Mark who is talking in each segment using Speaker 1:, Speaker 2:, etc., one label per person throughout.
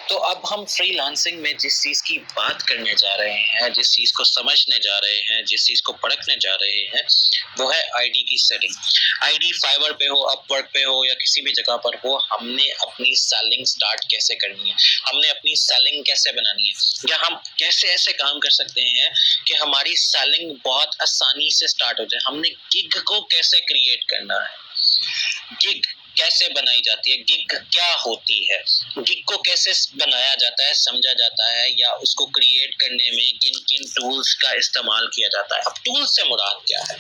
Speaker 1: तो अब हम फ्रीलांसिंग में जिस चीज़ की बात करने जा रहे हैं, जिस चीज़ को समझने जा रहे हैं, जिस चीज़ को परखने जा रहे हैं, वो है आईडी की सेटिंग। आईडी फाइवर पे हो, अपवर्क पे हो या किसी भी जगह पर हो, हमने अपनी सेलिंग स्टार्ट कैसे करनी है, हमने अपनी सेलिंग कैसे बनानी है, या हम कैसे ऐसे काम कर सकते हैं कि हमारी सेलिंग बहुत आसानी से स्टार्ट हो जाए। हमने गिग को कैसे क्रिएट करना है, गिग कैसे बनाई जाती है, गिग क्या होती है, गिग को कैसे बनाया जाता है, समझा जाता है, या उसको क्रिएट करने में किन किन टूल्स का इस्तेमाल किया जाता है। अब टूल से मुराद क्या है?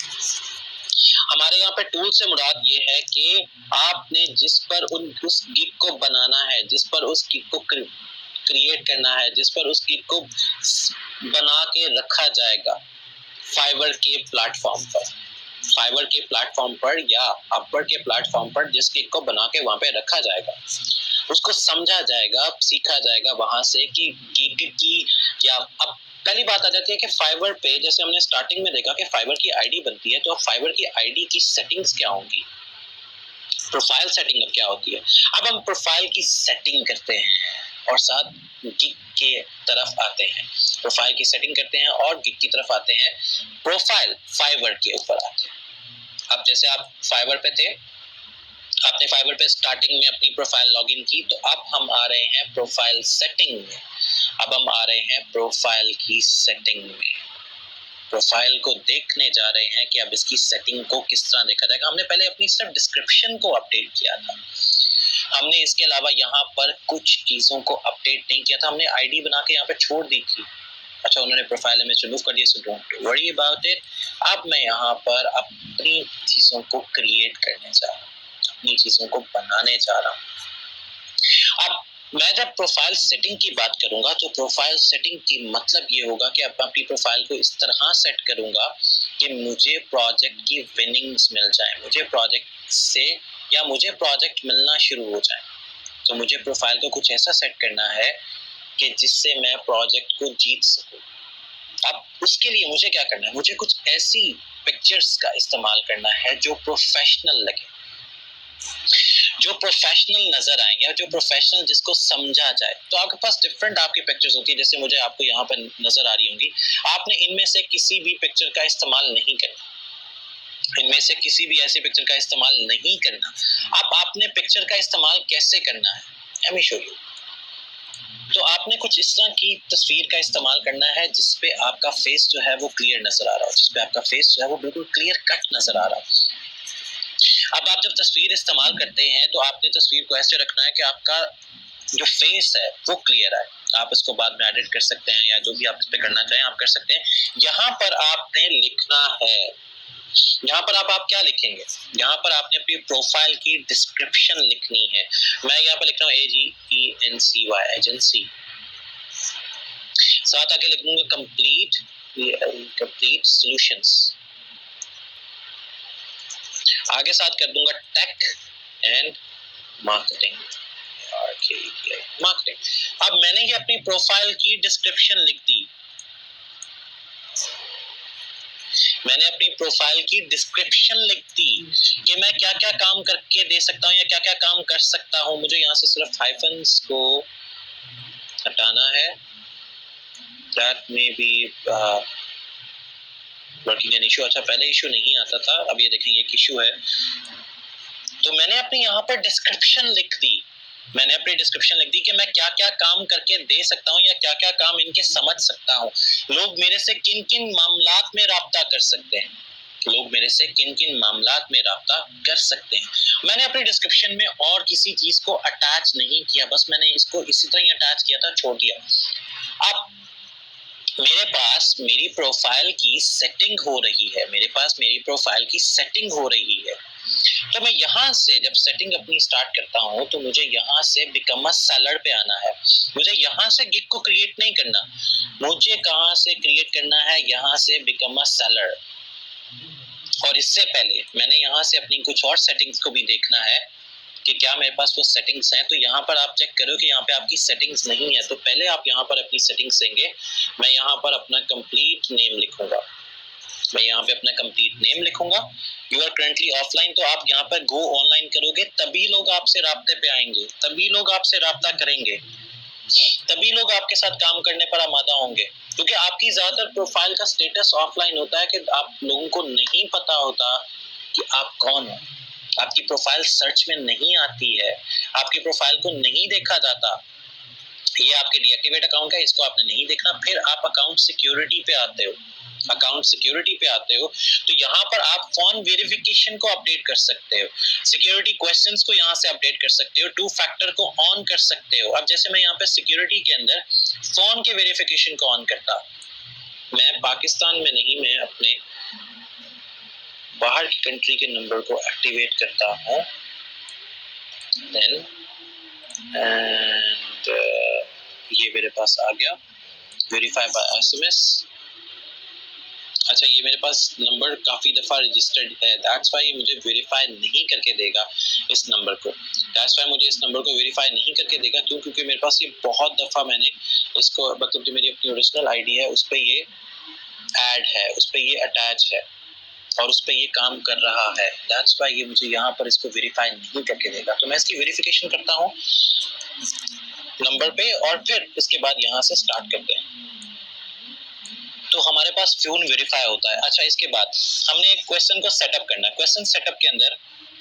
Speaker 1: हमारे यहाँ पे टूल से मुराद ये है कि आपने जिस पर उस गिग को बनाना है, जिस पर उस गिग को क्रिएट करना है, जिस पर उस गिग को बना के रखा जाएगा फाइवर के प्लेटफॉर्म पर, फाइवर के प्लेटफॉर्म पर या अपवर्क के प्लेटफॉर्म पर जिस गिग को बना के वहां पे रखा जाएगा, उसको समझा जाएगा, सीखा जाएगा वहां से कि गिग की, या अब पहली बात आ जाती है कि फाइवर पे जैसे हमने स्टार्टिंग में देखा कि फाइवर की आईडी बनती है, तो अब फाइवर की आईडी की सेटिंग्स क्या होंगी, प्रोफाइल सेटिंग अब क्या होती है। अब हम प्रोफाइल की सेटिंग करते हैं और साथ गिग के तरफ आते हैं, प्रोफाइल की सेटिंग करते हैं और गिग की तरफ आते हैं, प्रोफाइल फाइवर के ऊपर आते हैं। अब जैसे आप फाइवर पे थे, आपने फाइवर पे स्टार्टिंग में अपनी प्रोफाइल लॉगिन की, तो अब हम आ रहे हैं प्रोफाइल सेटिंग में, अब हम आ रहे हैं प्रोफाइल की सेटिंग में, प्रोफाइल को देखने जा रहे हैं कि अब इसकी सेटिंग को किस तरह देखा जाएगा। हमने पहले अपनी सिर्फ डिस्क्रिप्शन को अपडेट किया था, हमने इसके अलावा यहाँ पर कुछ चीजों को अपडेट नहीं किया था, हमने आईडी बना के यहाँ पे छोड़ दी थी। अच्छा, उन्होंने प्रोफाइल इमेज रिमूव कर दिया, so don't worry about it. अब मैं यहाँ पर अपनी चीजों को क्रिएट करने जा रहा हूँ, अपनी चीजों को बनाने जा रहा हूँ। अब मैं जब प्रोफाइल सेटिंग की बात करूंगा तो प्रोफाइल सेटिंग की मतलब ये होगा कि अब मैं अपनी प्रोफाइल को इस तरह सेट करूंगा कि मुझे प्रोजेक्ट की विनिंग्स मिल जाए, मुझे प्रोजेक्ट से या मुझे प्रोजेक्ट मिलना शुरू हो जाए। तो मुझे प्रोफाइल को कुछ ऐसा सेट करना है कि जिससे मैं प्रोजेक्ट को जीत सकूं। अब उसके लिए मुझे क्या करना है, मुझे कुछ ऐसी पिक्चर्स का इस्तेमाल करना है जो प्रोफेशनल लगे, जो प्रोफेशनल नजर आए, या जो प्रोफेशनल जिसको समझा जाए। तो आपके पास डिफरेंट आपकी पिक्चर्स होती है, जैसे मुझे आपको यहाँ पर नजर आ रही होंगी। आपने इनमें से किसी भी पिक्चर का इस्तेमाल नहीं करना, इनमें से किसी भी ऐसी पिक्चर का इस्तेमाल नहीं करना। अब आपने पिक्चर का इस्तेमाल कैसे करना है, लेट मी शो यू। तो आपने कुछ इस तरह की तस्वीर का इस्तेमाल करना है जिसपे आपका फेस जो है वो क्लियर नजर आ रहा हो, जिसपे आपका फेस जो है वो बिल्कुल क्लियर कट नजर आ रहा हो। अब आप जब तस्वीर इस्तेमाल करते हैं तो आपने तस्वीर को ऐसे रखना है कि आपका जो फेस है वो क्लियर आए। आप इसको बाद में एडिट कर सकते हैं या जो भी आप इस पे करना चाहें आप कर सकते हैं। यहाँ पर आपने लिखना है, यहाँ पर आप क्या लिखेंगे, यहाँ पर आपने अपनी प्रोफाइल की डिस्क्रिप्शन लिखनी है। मैं यहाँ पर लिख रहा हूँ AGENCY, एजेंसी। साथ आगे लिखूंगा कंप्लीट सॉल्यूशंस, आगे साथ कर दूंगा टेक एंड मार्केटिंग, मार्केटिंग। अब मैंने ये अपनी प्रोफाइल की डिस्क्रिप्शन लिख दी, मैंने अपनी प्रोफाइल की डिस्क्रिप्शन लिख दी कि मैं क्या क्या काम करके दे सकता हूँ या क्या क्या काम कर सकता हूँ। मुझे यहाँ से सिर्फ हाइफन्स को हटाना है, that may be working an issue. अच्छा, पहले इशू नहीं आता था, अब ये देखेंगे एक इशू है। तो मैंने अपनी यहाँ पर डिस्क्रिप्शन लिख दी, मैंने अपनी डिस्क्रिप्शन लिख दी कि मैं क्या क्या काम करके दे सकता हूँ या क्या क्या काम इनके समझ सकता हूँ, लोग मेरे से किन किन मामलात में राब्ता कर सकते हैं, लोग मेरे से किन किन मामलात में राब्ता कर सकते हैं। मैंने अपनी डिस्क्रिप्शन में और किसी चीज को अटैच नहीं किया, बस मैंने इसको इसी तरह ही अटैच किया था, छोड़ दिया। अब मेरे पास मेरी प्रोफाइल की सेटिंग हो रही है, मेरे पास मेरी प्रोफाइल की सेटिंग हो रही है। तो मैं यहाँ से जब सेटिंग अपनी स्टार्ट करता हूँ तो मुझे यहाँ से बिकम अ सेलर पे आना है। मुझे यहाँ से गिग को क्रिएट नहीं करना, मुझे कहाँ से क्रिएट करना है, यहाँ से बिकम अ सेलर। और इससे पहले मैंने यहाँ से अपनी कुछ और सेटिंग्स को भी देखना है कि क्या मेरे पास वो सेटिंग्स हैं। तो यहाँ पर आप चेक करो कि यहाँ पे आपकी सेटिंग्स नहीं है, तो पहले आप यहाँ पर अपनी सेटिंग्स देंगे। मैं यहाँ पर अपना कंप्लीट नेम लिखूंगा, मैं यहाँ पे अपना कंप्लीट नेम लिखूंगा। यू आर करंटली ऑफलाइन, तो आप यहाँ पर गो ऑनलाइन करोगे तभी लोग आपसे राब्ते पे आएंगे, तभी लोग आपसे राब्ता करेंगे, तभी लोग आपके साथ काम करने पर आमादा होंगे। क्योंकि आपकी ज्यादातर प्रोफाइल का स्टेटस ऑफलाइन होता है कि आप लोगों को नहीं पता होता कि आप कौन हो, आपकी प्रोफाइल सर्च में नहीं आती है, आपकी प्रोफाइल को नहीं देखा जाता। ये आपके डीएक्टिवेट अकाउंट है, इसको आपने नहीं देखना। फिर आप अकाउंट सिक्योरिटी पे आते हो, अकाउंट सिक्योरिटी पे आते हो तो यहाँ पर आप फोन वेरिफिकेशन को अपडेट कर सकते हो, सिक्योरिटी क्वेश्चंस को यहाँ से अपडेट कर सकते हो, टू फैक्टर को ऑन कर सकते हो। अब जैसे मैं यहाँ पे सिक्योरिटी के अंदर फोन के वेरिफिकेशन को ऑन करता, मैं पाकिस्तान में नहीं, मैं अपने बाहर की कंट्री के नंबर को एक्टिवेट करता हूँ, देन एंड ये मेरे पास आ गया वेरीफाई बाय एसएमएस। अच्छा, ये मेरे पास नंबर काफ़ी दफ़ा रजिस्टर्ड है, दैट्स वाई ये मुझे वेरीफाई नहीं करके देगा इस नंबर को, दैट्स वाई मुझे इस नंबर को वेरीफाई नहीं करके देगा। क्यों? क्योंकि मेरे पास ये बहुत दफ़ा मैंने इसको, मतलब जो मेरी अपनी ओरिजिनल आईडी है उस पर ये ऐड है, उस पर ये अटैच है और उस पर ये काम कर रहा है, दैट्स वाई ये मुझे यहाँ पर इसको वेरीफाई नहीं करके देगा। तो मैं इसकी वेरिफिकेशन करता हूँ नंबर पे और फिर इसके बाद यहाँ से स्टार्ट करते हैं। तो हमारे पास फ्यून वेरीफाई होता है। अच्छा, इसके बाद हमने एक क्वेश्चन को सेटअप करना है। क्वेश्चन सेटअप के अंदर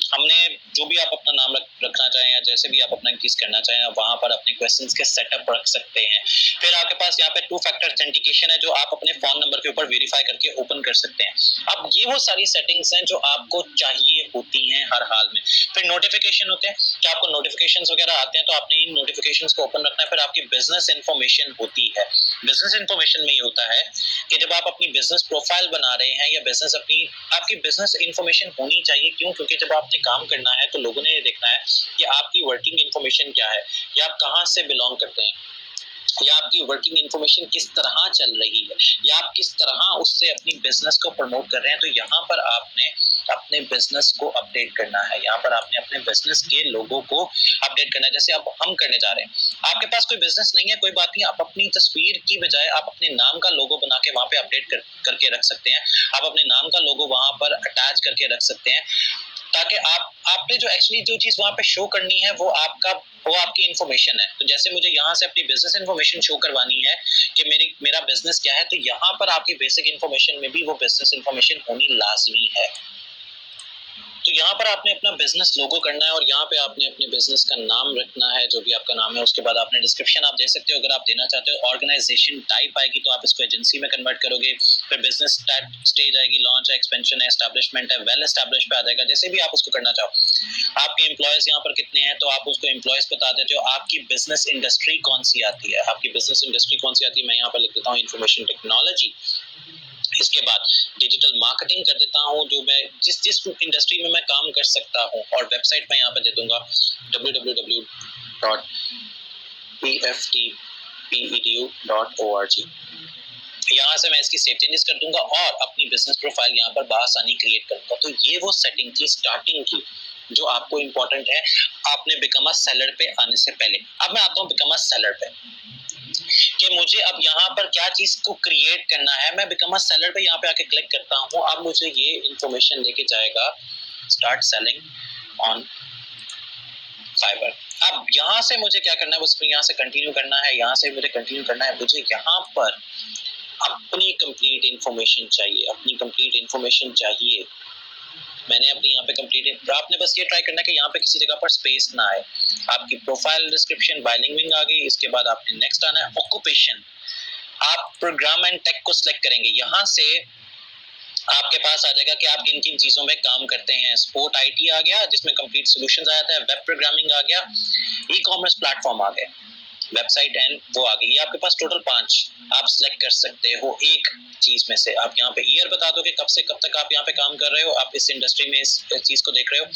Speaker 1: हमने जो भी आप अपना नाम रखना चाहें या जैसे भी आप अपना इंक्रीज करना चाहें, आप वहां पर अपने क्वेश्चंस के सेटअप रख सकते हैं। फिर आपके पास यहाँ पे टू फैक्टर ऑथेंटिकेशन है जो आप अपने फोन नंबर के ऊपर वेरीफाई करके ओपन कर सकते हैं। अब ये वो सारी सेटिंग्स हैं जो आपको चाहिए होती हैं हर हाल में। फिर नोटिफिकेशन होते हैं कि आपको नोटिफिकेशन वगैरह आते हैं तो आपने इन नोटिफिकेशन को ओपन रखना है। फिर आपकी बिजनेस इन्फॉर्मेशन होती है। बिजनेस इन्फॉर्मेशन में ये होता है कि जब आप अपनी बिजनेस प्रोफाइल बना रहे हैं या बिजनेस आपकी बिजनेस इन्फॉर्मेशन होनी चाहिए। क्यों? क्योंकि जब आपने काम करना है तो लोगों ने ये देखना है कि आपकी वर्किंग इन्फॉर्मेशन क्या है, या आप कहाँ से बिलोंग करते हैं, या आपकी वर्किंग इन्फॉर्मेशन किस तरह चल रही है, या आप किस तरह उससे अपनी बिजनेस को प्रमोट कर रहे हैं। तो यहाँ पर आपने अपने बिजनेस को अपडेट करना है, यहाँ पर आपने अपने बिजनेस के लोगों को अपडेट करना है। जैसे अब हम करने जा रहे हैं, आपके पास कोई बिजनेस नहीं है, कोई बात नहीं, आप अपनी तस्वीर की बजाय आप अपने नाम का लोगो बना के वहां पे अपडेट करके रख सकते हैं। आप अपने नाम का लोगो वहां पर अटैच करके रख सकते हैं ताकि आपने जो एक्चुअली जो चीज वहां पे शो करनी है वो आपकी इन्फॉर्मेशन है। तो जैसे मुझे यहाँ से अपनी बिजनेस इन्फॉर्मेशन शो करवानी है कि मेरा बिजनेस क्या है, तो यहाँ पर आपकी बेसिक इन्फॉर्मेशन में भी वो बिजनेस इन्फॉर्मेशन होनी लाजमी है। तो यहाँ पर आपने अपना बिजनेस लोगो करना है और यहाँ पे आपने अपने बिजनेस का नाम रखना है, जो भी आपका नाम है। उसके बाद आपने डिस्क्रिप्शन आप दे सकते हो अगर आप देना चाहते हो। ऑर्गेनाइजेशन टाइप आएगी तो आप इसको एजेंसी में कन्वर्ट करोगे। फिर बिजनेस स्टेज आएगी, लॉन्च है, एक्सपेंशन है, एस्टैब्लिशमेंट है, वेल एस्टैब्लिश पे आ जाएगा, जैसे भी आप उसको करना चाहो। आपके एम्प्लॉयज यहाँ पर कितने हैं तो आप उसको एम्प्लॉयज बता देते हो। आपकी बिजनेस इंडस्ट्री कौन सी आती है, आपकी बिजनेस इंडस्ट्री कौन सी आती है, मैं यहाँ पर लिख देता हूँ इंफॉर्मेशन टेक्नोलॉजी। इसके बाद डिजिटल मार्केटिंग कर देता हूँ, जो मैं जिस इंडस्ट्री में मैं काम कर सकता हूँ, और वेबसाइट मैं यहाँ पे दे दूंगा www.pftpedu.org। यहाँ से मैं इसकी सेव चेंजेस कर दूंगा और अपनी बिजनेस प्रोफाइल यहाँ पर बआसानी क्रिएट करूंगा। तो ये वो सेटिंग थी स्टार्टिंग की जो आपको इंपॉर्टेंट है आपने बिकम अ सेलर पे आने से पहले। अब मैं आता हूँ बिकम अ सेलर पे कि मुझे अब यहाँ पर क्या चीज को क्रिएट करना है। मैं बिकम अ सेलर पे यहाँ पे आके क्लिक करता हूँ। अब मुझे ये इंफॉर्मेशन लेके जाएगा स्टार्ट सेलिंग ऑन फाइवर। अब यहाँ से मुझे क्या करना है, बस यहाँ से कंटिन्यू करना है, यहाँ से मुझे कंटिन्यू करना है। मुझे यहाँ पर अपनी कंप्लीट इंफॉर्मेशन चाहिए, अपनी कंप्लीट इंफॉर्मेशन चाहिए। मैंने अपनी यहाँ पे कंप्लीट, आपने बस ये ट्राई करना है कि यहाँ पे किसी जगह पर स्पेस ना आए। आपकी प्रोफाइल डिस्क्रिप्शन बाइलिंगुइंग आ गई। इसके बाद आपने नेक्स्ट आना है ऑक्यूपेशन। आप प्रोग्राम एंड टेक को सिलेक्ट करेंगे। यहाँ से आपके पास आ जाएगा कि आप किन किन चीजों में काम करते हैं। स्पोर्ट आईटी आ गया जिसमें कंप्लीट सॉल्यूशंस आ जाता है, वेब प्रोग्रामिंग आ गया, ई कॉमर्स प्लेटफॉर्म आ गए, वेबसाइट एंड वो आ गई। ये आपके पास टोटल 5 आप सिलेक्ट कर सकते हो एक चीज में से। आप यहाँ पे ईयर बता दो कि कब से कब तक आप यहाँ पे काम कर रहे हो, आप इस इंडस्ट्री में इस चीज को देख रहे हो,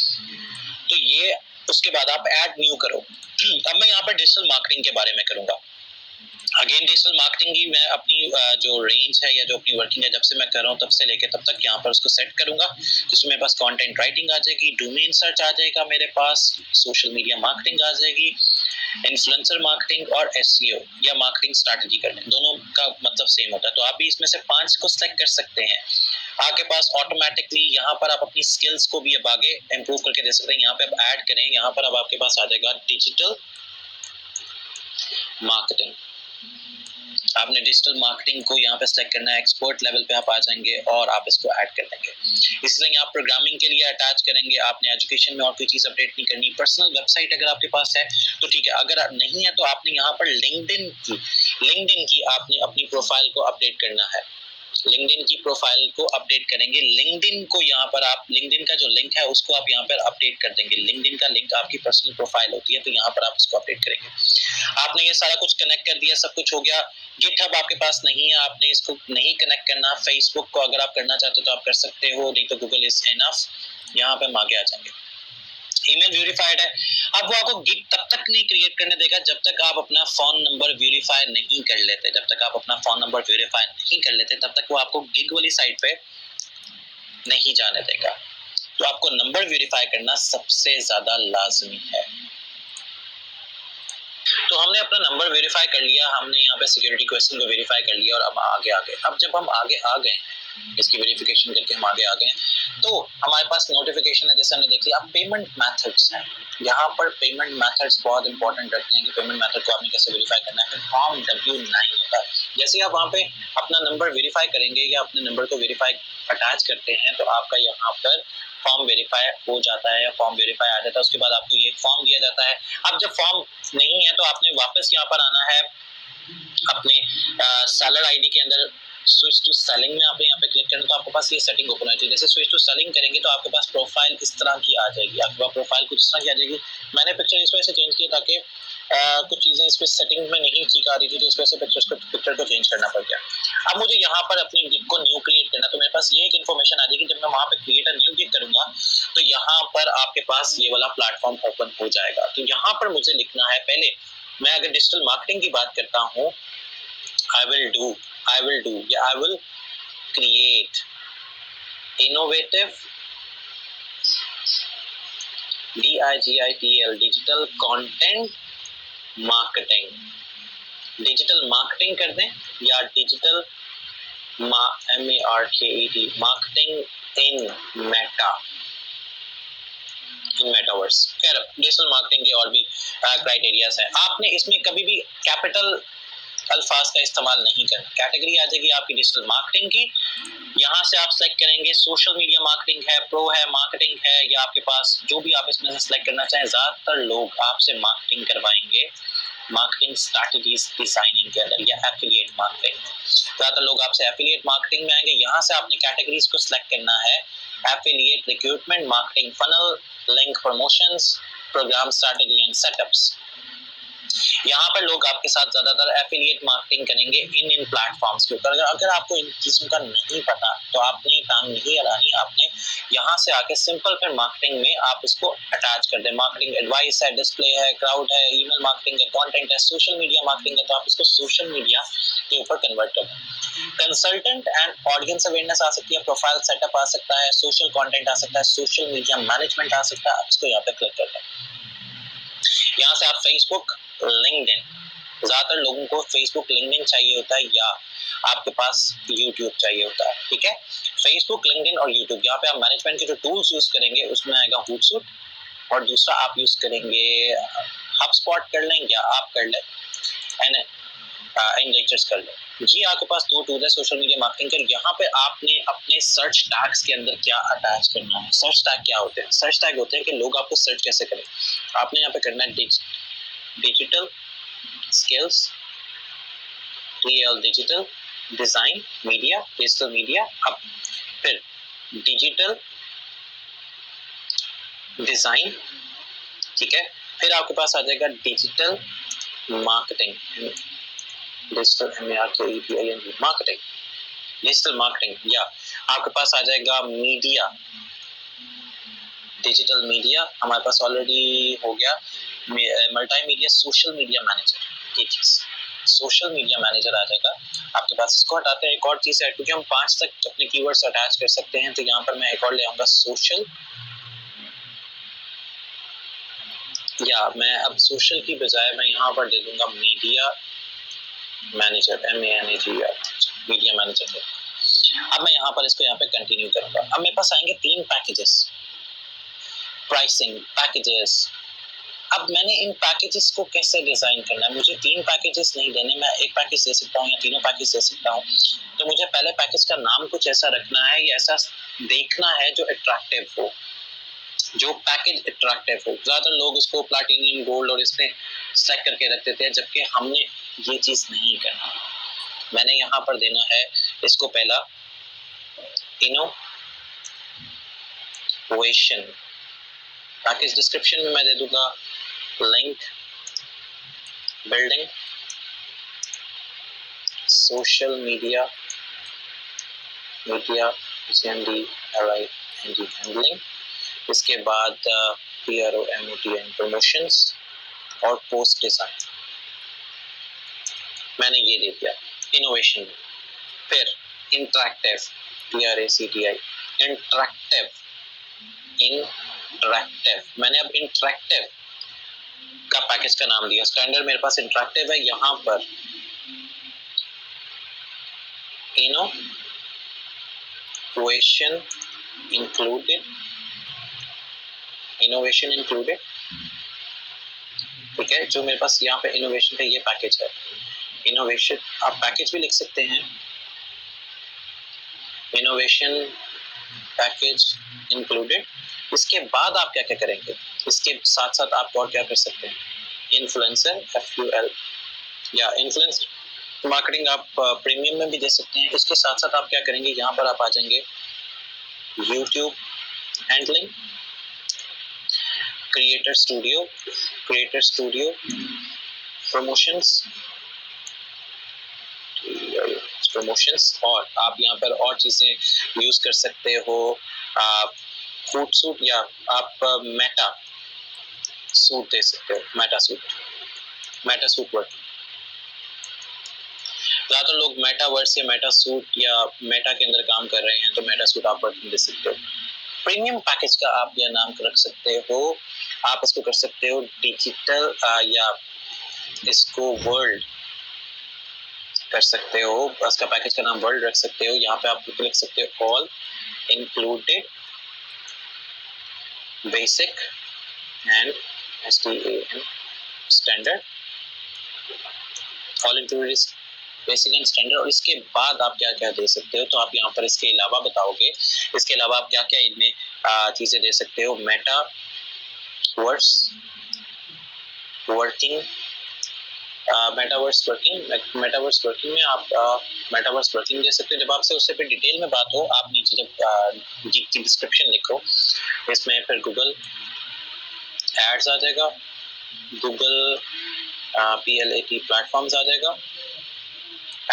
Speaker 1: तो ये। उसके बाद आप ऐड न्यू करो। अब मैं यहाँ पर डिजिटल मार्केटिंग के बारे में करूंगा। अगेन डिजिटल मार्केटिंग की मैं अपनी जो रेंज है या जो अपनी वर्किंग है जब से मैं कर रहा हूँ तब से लेके तब तक यहाँ पर उसको सेट करूंगा, जिसमें मेरे पास कंटेंट राइटिंग आ जाएगी, डोमेन सर्च आ जाएगा मेरे पास, सोशल मीडिया मार्केटिंग आ जाएगी, इन्फ्लुएंसर मार्केटिंग और एसईओ या मार्केटिंग स्ट्रैटेजी करने, दोनों का मतलब सेम होता है। तो आप भी इसमें से 5 को सेलेक्ट कर सकते हैं। आपके पास ऑटोमेटिकली यहाँ पर आप अपनी स्किल्स को भी अब आगे इम्प्रूव करके दे सकते हैं। यहाँ पे अब ऐड करें, यहाँ पर अब आपके पास आ जाएगा डिजिटल मार्केटिंग। आपने डिजिटल मार्केटिंग को यहाँ पे सेलेक्ट करना है, एक्सपर्ट लेवल पे आप आ जाएंगे और आप इसको ऐड कर देंगे। इसी तरह आप प्रोग्रामिंग के लिए अटैच करेंगे। आपने एजुकेशन में और कोई चीज अपडेट नहीं करनी। पर्सनल वेबसाइट अगर आपके पास है तो ठीक है, अगर नहीं है तो आपने यहाँ पर लिंक्डइन की आपने अपनी प्रोफाइल को अपडेट करना है। लिंक्डइन की प्रोफाइल को अपडेट करेंगे। लिंक्डइन को यहाँ पर आप लिंक्डइन का जो लिंक है उसको आप यहाँ पर अपडेट कर देंगे। लिंक्डइन का लिंक आपकी पर्सनल प्रोफाइल होती है, तो यहाँ पर आप उसको अपडेट करेंगे। आपने ये सारा कुछ कनेक्ट कर दिया, सब कुछ हो गया। गिटहब आपके पास नहीं है, आपने इसको नहीं कनेक्ट करना। फेसबुक को अगर आप करना चाहते हो तो आप कर सकते हो, नहीं तो गूगल इज एनफ। यहाँ पे हम आगे आ जाएंगे। ईमेल वेरीफाइड है। अब वो आपको गिग तब तक नहीं क्रिएट करने देगा जब तक आप अपना फोन नंबर वेरीफाई नहीं कर लेते। जब तक आप अपना फोन नंबर वेरीफाई नहीं कर लेते तब तक वो आपको गिग वाली साइट पे नहीं जाने देगा। तो आपको नंबर वेरीफाई करना सबसे ज्यादा लाजमी है। तो हमने अपना नंबर वेरीफाई कर लिया, हमने यहाँ पे सिक्योरिटी क्वेश्चन को वेरीफाई कर लिया और अब आगे आ गए। अब जब हम आगे आ गए, इसकी वेरिफिकेशन करके हम आगे आ गए, तो हमारे पास नोटिफिकेशन है जैसे हमने देख लिया। अब पेमेंट मेथड्स हैं। यहाँ पर पेमेंट मेथड्स बहुत इंपॉर्टेंट रखते हैं कि पेमेंट मेथड को आपने कैसे वेरीफाई करना है। फॉर्म W9 होता है। जैसे आप वहाँ पे अपना नंबर वेरीफाई करेंगे या अपने नंबर को वेरीफाई अटैच करते हैं तो आपका यहाँ पर फॉर्म वेरीफाई हो जाता है, फॉर्म वेरीफाई आ जाता है। उसके बाद आपको ये फॉर्म दिया जाता है। अब जब फॉर्म नहीं है तो आपने वापस यहाँ पर आना है अपने सेलर आईडी के अंदर। स्विच टू सेलिंग में आप यहाँ पे क्लिक करें तो आपके पास ये सेटिंग ओपन हो जाएगी। जैसे स्विच टू सेलिंग करेंगे तो आपके पास प्रोफाइल इस तरह की आ जाएगी। आपके पास प्रोफाइल कुछ इस तरह की आ जाएगी। मैंने पिक्चर इस वजह से चेंज किया ताकि कुछ चीजें इस पे सेटिंग में नहीं ठीक आ रही थी, तो इस वजह से पिक्चर को चेंज करना पड़ गया। अब मुझे यहाँ पर अपनी गिग को न्यू क्रिएट करना, तो मेरे पास ये एक इन्फॉर्मेशन आ जाएगी। जब मैं वहाँ पे क्रिएट अ न्यू गिग करूंगा तो यहाँ पर आपके पास ये वाला प्लेटफॉर्म ओपन हो जाएगा। तो यहाँ पर मुझे लिखना है, पहले मैं अगर डिजिटल मार्केटिंग की बात करता हूँ, I will create innovative DIGITL digital content marketing। Digital marketing कर दें या digital MARKET marketing in metaverse. खैर डिजिटल मार्केटिंग के और भी क्राइटेरियाज हैं। आपने इसमें कभी भी कैपिटल अल्फाज का इस्तेमाल नहीं करना। कैटेगरी आ जाएगी आपकी डिजिटल मार्केटिंग की। यहाँ से आप सेलेक्ट करेंगे सोशल मीडिया मार्केटिंग है, प्रो है, मार्केटिंग है, या आपके पास जो भी आप इसमें से सेलेक्ट करना चाहें। ज्यादातर लोग आपसे मार्केटिंग करवाएंगे मार्केटिंग स्ट्रैटेजीज डिजाइनिंग के अंदर या एफिलिएट मार्केटिंग। ज्यादातर लोग आपसे एफिलिएट मार्केटिंग में आएंगे। यहाँ से आपने कैटेगरीज को सिलेक्ट करना है। Affiliate, recruitment, marketing funnel, link promotions, program strategy and setups. यहाँ पर लोग आपके साथ ज्यादातर एफिलिएट मार्केटिंग करेंगे इन प्लेटफॉर्म्स के ऊपर। अगर आपको इन चीजों का नहीं पता तो आपने टांग नहीं अड़ानी। आपने यहाँ से आके सिंपल फिर मार्केटिंग में आप इसको अटैच कर दें। मार्केटिंग एडवाइस है, डिस्प्ले है, क्राउड है, ईमेल मार्केटिंग है, कंटेंट है, सोशल मीडिया मार्केटिंग है, तो आप इसको सोशल मीडिया के ऊपर कन्वर्ट कर दें। कंसल्टेंट एंड ऑडियंस अवेयरनेस आ सकती है, प्रोफाइल सेटअप आ सकता है, सोशल कंटेंट आ सकता है, सोशल मीडिया मैनेजमेंट आ सकता है। आप इसको यहाँ पे क्लिक कर दें। यहाँ से आप फेसबुक, लिंक्डइन, ज्यादातर लोगों को फेसबुक, लिंक्डइन चाहिए होता है या आपके पास यूट्यूब चाहिए होता है। ठीक है, फेसबुक, लिंक्डइन और यूट्यूब। यहाँ पे आप मैनेजमेंट के जो टूल्स यूज करेंगे उसमें आएगा हूटसूट, और दूसरा आप यूज करेंगे हबस्पॉट कर लें या आप कर लें इनलेक्चर्स कर लें। ये आपके पास दो टूल है सोशल मीडिया मार्केटिंग के। यहाँ पे आपने अपने सर्च टैग्स के अंदर क्या अटैच करना है। सर्च टैग क्या होते हैं? सर्च टैग होते हैं कि लोग आपको सर्च कैसे करें। आपने यहाँ पे करना है digital skills, digital design, media, digital media, अब फिर डिजिटल डिजाइन। ठीक है, फिर आपके पास आ जाएगा digital marketing, digital marketing, digital marketing, या आपके पास आ जाएगा मीडिया, डिजिटल मीडिया हमारे पास ऑलरेडी हो गया, मल्टीमीडिया, सोशल मीडिया मैनेजर। ये चीज सोशल मीडिया मैनेजर आ जाएगा आपके पास। इसको हटाते हैं, एक और चीज है, क्योंकि हम 5 तक अपने कीवर्ड्स अटैच कर सकते हैं, तो यहाँ पर मैं एक और ले आऊंगा सोशल, या मैं अब सोशल की बजाय मैं यहाँ पर दे दूंगा media manager, MANAGER, media manager. अब मैं यहाँ पर इसको यहाँ पे कंटिन्यू करूंगा। अब मेरे पास आएंगे 3 पैकेजेस, प्राइसिंग पैकेजेस। अब मैंने इन पैकेजेस को कैसे डिजाइन करना है, मुझे 3 पैकेजेस नहीं देने, मैं एक पैकेज दे सकता हूँ या तीनों पैकेज दे सकता हूँ। तो मुझे पहले पैकेज का नाम कुछ ऐसा रखना है या ऐसा देखना है जो अट्रैक्टिव हो, जो पैकेज अट्रैक्टिव हो। ज्यादातर लोग उसको प्लैटिनियम, गोल्ड और इसमें सेलेक्ट करके रख देते हैं, जबकि हमने ये चीज नहीं करना। मैंने यहाँ पर देना है इसको पहला इनोवेशन। पैकेज डिस्क्रिप्शन में मैं दे दूंगा link building, social media handling, इसके बाद PROMOTN प्रमोशंस और पोस्ट डिजाइन। मैंने ये दे दिया इनोवेशन। फिर इंटरैक्टिव, TRACTI, इंटरैक्टिव, मैंने अब इंटरैक्टिव का पैकेज का नाम दिया। स्टैंडर्ड मेरे पास इंटरैक्टिव है, यहाँ पर इनोवेशन इंक्लूडेड, ठीक है। जो मेरे पास यहाँ पे इनोवेशन का ये पैकेज है, इनोवेशन आप पैकेज भी लिख सकते हैं, इनोवेशन पैकेज इंक्लूडेड। इसके बाद आप क्या क्या करेंगे, इसके साथ साथ आप और क्या कर सकते हैं, इन्फ्लुएंसर, FUL या इन्फ्लुएंस मार्केटिंग आप प्रीमियम में भी दे सकते हैं। इसके साथ साथ आप क्या करेंगे, यहाँ पर आप आ जाएंगे YouTube handling, creator studio promotions, और आप यहाँ पर और चीजें यूज कर सकते हो, फूड सूट, या आप मेटा सूट दे सकते हो, मेटा सूट वर्क। ज्यादातर लोग मेटावर्स या मेटा सूट या मेटा के अंदर काम कर रहे हैं, तो मेटा सूट आप वर्किंग दे सकते हो। प्रीमियम पैकेज का आप यह नाम रख सकते हो, आप इसको कर सकते हो डिजिटल, या इसको वर्ल्ड कर सकते हो, उसका पैकेज का नाम वर्ल्ड रख सकते हो। यहाँ पे आप लिख सकते हो all included basic and STAN standard, all included basic and standard. और इसके बाद आप क्या क्या दे सकते हो, तो आप यहाँ पर इसके अलावा बताओगे, इसके अलावा आप क्या क्या इनमें चीजें दे सकते हो, मेटावर्स वर्किंग मेटावर्स वर्किंग में आप मेटावर्स वर्किंग दे सकते हो। जब आपसे उससे फिर डिटेल में बात हो, आप नीचे जब की डिस्क्रिप्शन लिखो, इसमें फिर गूगल एड्स आ जाएगा, गूगल PLAT प्लेटफॉर्म्स आ जाएगा,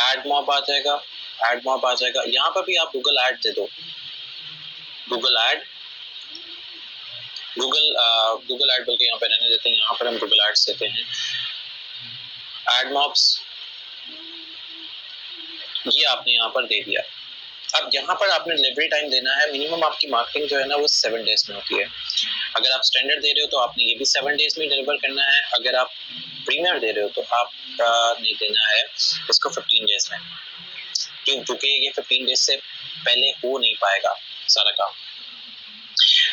Speaker 1: एडमॉब आ जाएगा, यहाँ पर भी आप गूगल एड दे दो, गूगल एड बोल के यहाँ पे रहने देते हैं, यहाँ पर हम गूगल एड्स देते हैं, एडमॉब्स, ये आपने यहाँ पर दे दिया। अब यहाँ पर आपने डिलीवरी टाइम देना है, मिनिमम आपकी मार्केटिंग जो है ना वो 7 डेज में होती है। अगर आप स्टैंडर्ड दे रहे हो तो आपने ये भी 7 डेज में डिलीवर करना है, अगर आप प्रीमियर दे रहे हो तो आपने देना है इसको 15 डेज में, क्योंकि ये 15 डेज से पहले हो नहीं पाएगा सारा काम।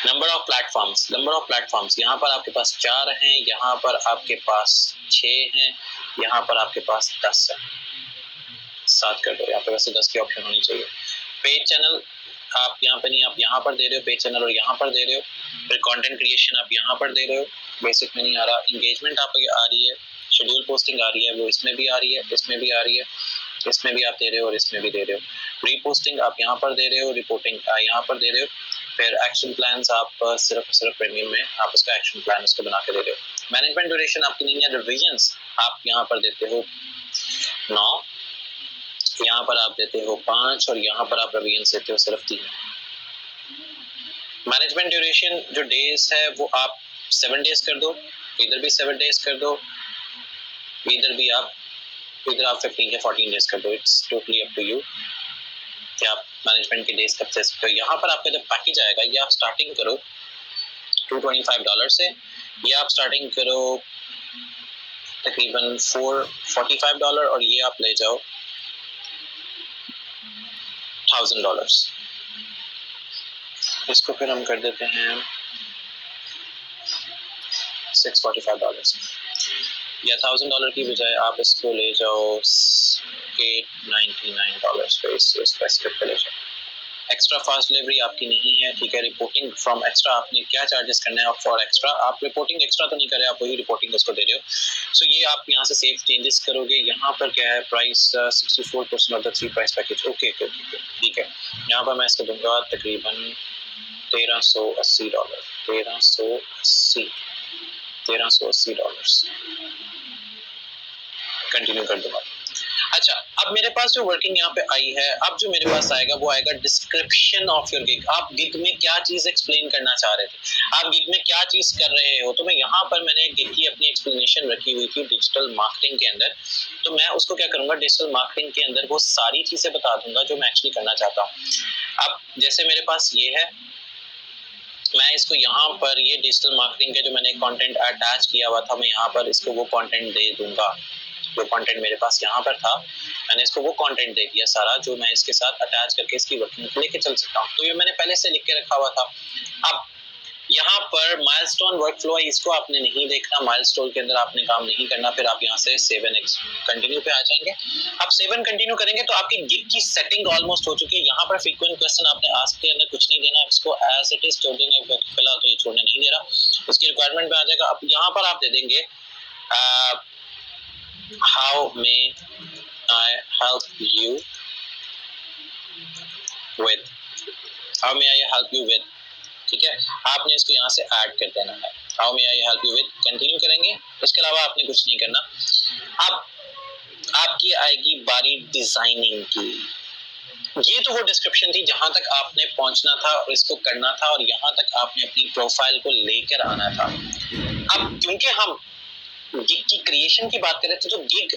Speaker 1: नंबर ऑफ प्लेटफॉर्म्स, यहाँ पर आपके पास 4 हैं, यहाँ पर आपके पास 6 हैं, यहाँ पर आपके पास 10 है, 7 कर दो, यहाँ पे वैसे 10 की ऑप्शन होनी चाहिए। पेज चैनल आप यहाँ पे नहीं, आप यहाँ पर दे रहे हो पेज चैनल, और यहाँ पर दे रहे हो। फिर कंटेंट क्रिएशन आप यहाँ पर दे रहे हो, बेसिक में नहीं आ रहा। इंगेजमेंट आप आ रही है, शेड्यूल पोस्टिंग आ रही है, वो इसमें भी आ रही है, इसमें भी आ रही है, इसमें भी आप दे रहे हो और इसमें भी दे रहे हो। रीपोस्टिंग आप यहाँ पर दे रहे हो, रिपोर्टिंग यहाँ पर दे रहे हो। फिर एक्शन प्लान्स आप सिर्फ प्रीमियम में आप उसका एक्शन प्लान उसको बना के दे रहे हो। मैनेजमेंट ड्यूरेशन आपकी नहीं है, रिविजन्स आप यहाँ पर देते हो 9, यहाँ पर आप देते हो 5, और यहाँ पर आप रिविजन्स देते हो सिर्फ 3। मैनेजमेंट ड्यूरेशन जो डेज है वो आप 7 डेज कर दो, इधर भी 7 डेज कर दो, इधर भी आप इधर आप 15 या 14 डेज कर दो, it's totally up to you कि आप मैनेजमेंट के डेज कब से सकते हो। यहाँ पर आपका जब पैकेज आएगा, ये आप स्टार्टिंग करो $225 से, ये आप स्टार्टिंग करो तकरीबन $445 और ये आप ले जाओ $1000। इसको फिर हम कर देते हैं $645 या $1000 की बजाय आप इसको ले जाओ $899 पे, इस स्पेसिफिक पे ले जाओ। एक्स्ट्रा फास्ट डिलीवरी आपकी नहीं है, ठीक है। रिपोर्टिंग फ्रॉम एक्स्ट्रा आपने क्या चार्जेस करने हैं फॉर एक्स्ट्रा, आप रिपोर्टिंग एक्स्ट्रा तो नहीं कर रहे, आप वही रिपोर्टिंग उसको दे रहे हो। सो ये आप यहाँ से सेव चेंजेस करोगे। यहाँ पर क्या है price 64% of the 3 price package, okay ठीक है। यहाँ पर मैं इसको दूंगा तकरीबन $1380, $1380 कंटिन्यू कर दूंगा। अच्छा, अब मेरे पास जो वर्किंग यहाँ पे आई है, अब जो मेरे पास आएगा वो आएगा डिस्क्रिप्शन ऑफ योर गिग। आप गिग में क्या चीज एक्सप्लेन करना चाह रहे थे, आप गिग में क्या चीज कर रहे हो। तो मैं यहाँ पर मैंने गिग की अपनी एक्सप्लेनेशन रखी हुई थी डिजिटल मार्केटिंग के अंदर, तो मैं उसको क्या करूंगा, डिजिटल मार्केटिंग के अंदर वो सारी चीजें बता दूंगा जो मैं एक्चुअली करना चाहता हूँ। अब जैसे मेरे पास ये है, मैं इसको यहाँ पर ये डिजिटल मार्केटिंग का जो मैंने कंटेंट अटैच किया हुआ था, मैं यहाँ पर इसको वो कंटेंट दे दूंगा। जो कंटेंट मेरे पास यहाँ पर था, मैंने इसको वो कंटेंट दे दिया सारा, जो मैं इसके साथ अटैच करके इसकी वर्किंग लेके चल सकता हूँ। तो ये मैंने पहले से लिख के रखा हुआ था। अब यहाँ पर माइलस्टोन वर्कफ्लो है, इसको आपने नहीं देखना, माइलस्टोन के अंदर आपने काम नहीं करना। फिर आप यहाँ से 7 कंटिन्यू पे आ जाएंगे। अब 7 कंटिन्यू करेंगे तो आपकी गिग की सेटिंग ऑलमोस्ट हो चुकी है। यहाँ पर फ्रीक्वेंट क्वेश्चन आपने आस्क के अंदर कुछ नहीं देना, इसको एज इट इज छोड़ देंगे। फिलहाल तो ये छोड़ने नहीं दे रहा, उसकी रिक्वायरमेंट पे आ जाएगा। अब यहाँ पर आप दे देंगे how may I help you with, how may I help you with, ठीक है। आपने इसको यहाँ से ऐड कर देना है, how may I help you with, continue करेंगे। इसके अलावा आपने कुछ नहीं करना। अब आपकी आएगी बारी डिजाइनिंग की। ये तो वो डिस्क्रिप्शन थी जहां तक आपने पहुंचना था और इसको करना था, और यहाँ तक आपने अपनी प्रोफाइल को लेकर आना था। अब क्योंकि हम गिग की क्रिएशन की बात कर रहे थे, तो गिग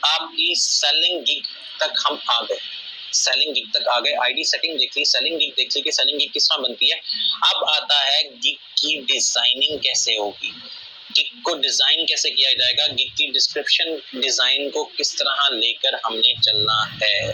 Speaker 1: आपकी सेलिंग गिग तक हम आ गए, सेलिंग गिग तक आ गए। आईडी सेटिंग देख ली, सेलिंग गिग देख ली कि सेलिंग गिग किस तरह बनती है। अब आता है गिग की डिजाइनिंग कैसे होगी, गिग को डिजाइन कैसे किया जाएगा, गिग की डिस्क्रिप्शन डिजाइन को किस तरह लेकर हमने चलना है।